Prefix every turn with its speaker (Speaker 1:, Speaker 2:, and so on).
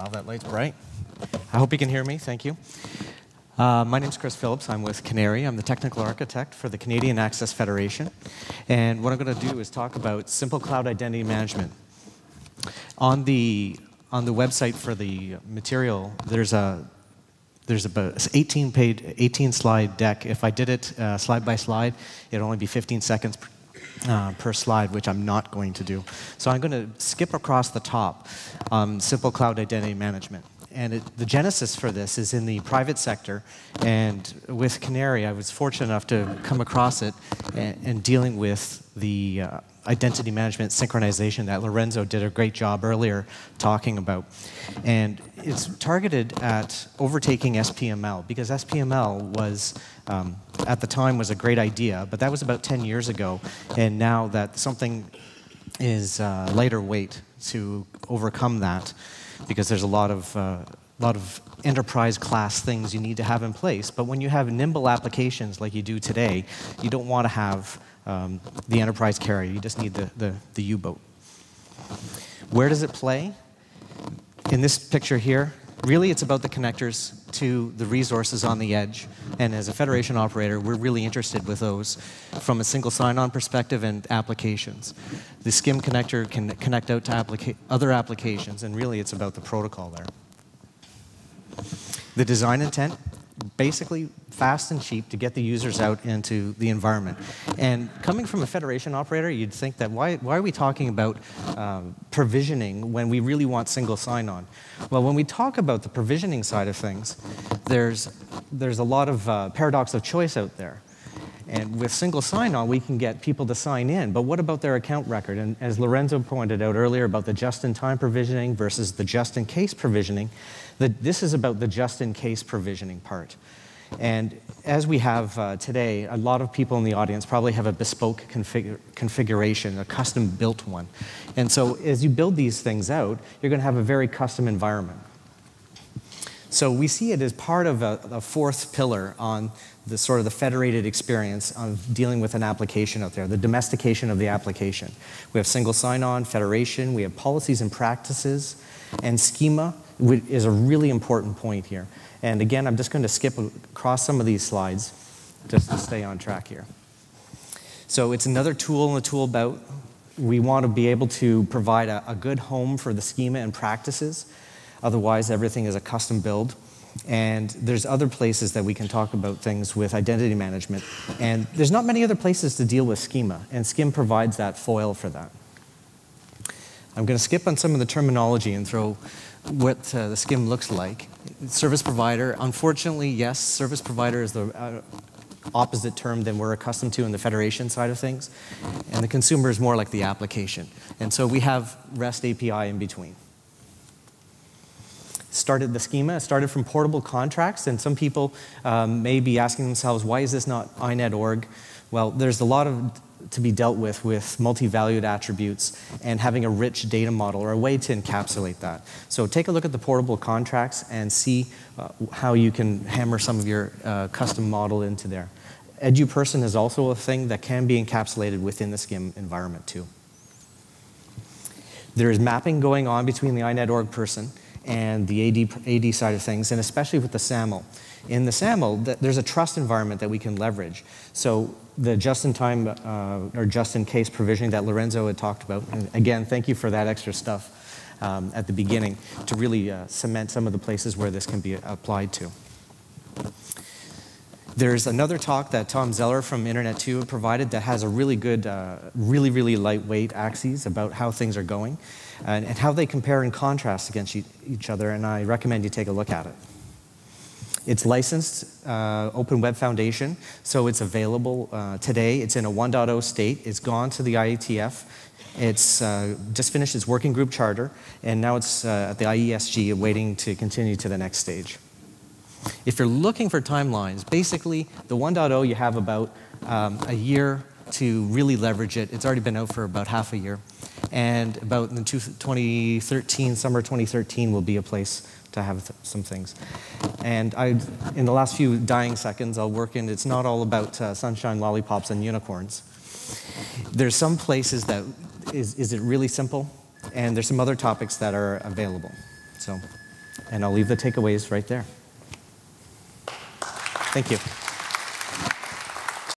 Speaker 1: Wow, that light's bright. I hope you can hear me. Thank you. My name's Chris Phillips. I'm with Canary. I'm the technical architect for the Canadian Access Federation. And what I'm going to do is talk about simple cloud identity management. On the website for the material, there's about an 18-slide deck. If I did it slide by slide, it'd only be 15 seconds per slide, which I'm not going to do. So I'm going to skip across the top on simple cloud identity management. And the genesis for this is in the private sector. And with Canary, I was fortunate enough to come across it and dealing with the identity management synchronization that Lorenzo did a great job earlier talking about. And it's targeted at overtaking SPML, because SPML was, at the time, was a great idea, but that was about 10 years ago. And now that something is lighter weight to overcome that, because there's a lot of enterprise class things you need to have in place. But when you have nimble applications like you do today, you don't want to have the enterprise carrier. You just need the U-boat. Where does it play? In this picture here, really it's about the connectors to the resources on the edge. And as a Federation operator, we're really interested with those from a single sign-on perspective and applications. The SCIM connector can connect out to other applications, and really it's about the protocol there. The design intent, basically fast and cheap to get the users out into the environment. And coming from a Federation operator, you'd think that why are we talking about provisioning when we really want single sign-on? Well, when we talk about the provisioning side of things, there's a lot of paradox of choice out there. And with single sign-on, we can get people to sign in, but what about their account record? And as Lorenzo pointed out earlier about the just-in-time provisioning versus the just-in-case provisioning, this is about the just-in-case provisioning part. And as we have today, a lot of people in the audience probably have a bespoke configuration, a custom-built one. And so as you build these things out, you're going to have a very custom environment. So we see it as part of a fourth pillar on the sort of the federated experience of dealing with an application out there, the domestication of the application. We have single sign-on, federation, we have policies and practices, and schema is a really important point here. And again, I'm just going to skip across some of these slides just to stay on track here. So it's another tool in the tool belt. We want to be able to provide a good home for the schema and practices. Otherwise, everything is a custom build. And there's other places that we can talk about things with identity management. And there's not many other places to deal with schema, and SCIM provides that foil for that. I'm going to skip on some of the terminology and throw what the SCIM looks like. Service provider, unfortunately, yes, service provider is the opposite term than we're accustomed to in the Federation side of things. And the consumer is more like the application. And so we have REST API in between. The schema started from portable contracts, and some people may be asking themselves, why is this not inet.org? Well, there's a lot to be dealt with multi-valued attributes and having a rich data model or a way to encapsulate that. So take a look at the portable contracts and see how you can hammer some of your custom model into there. EduPerson is also a thing that can be encapsulated within the SCIM environment too. There is mapping going on between the inet.org person and the AD side of things, and especially with the SAML. In the SAML, there's a trust environment that we can leverage. So the just-in-time or just-in-case provisioning that Lorenzo had talked about, and again, thank you for that extra stuff at the beginning to really cement some of the places where this can be applied to. There's another talk that Tom Zeller from Internet2 provided that has a really good, really lightweight axes about how things are going and how they compare and contrast against each other, and I recommend you take a look at it. It's licensed, Open Web Foundation, so it's available today. It's in a 1.0 state. It's gone to the IETF. It's just finished its working group charter, and now it's at the IESG waiting to continue to the next stage. If you're looking for timelines, basically the 1.0 you have about a year to really leverage it. It's already been out for about half a year. And about in 2013, summer 2013 will be a place to have some things. And in the last few dying seconds, I'll work in, it's not all about sunshine, lollipops, and unicorns. There's some places that, is it really simple? And there's some other topics that are available. So And I'll leave the takeaways right there. Thank you.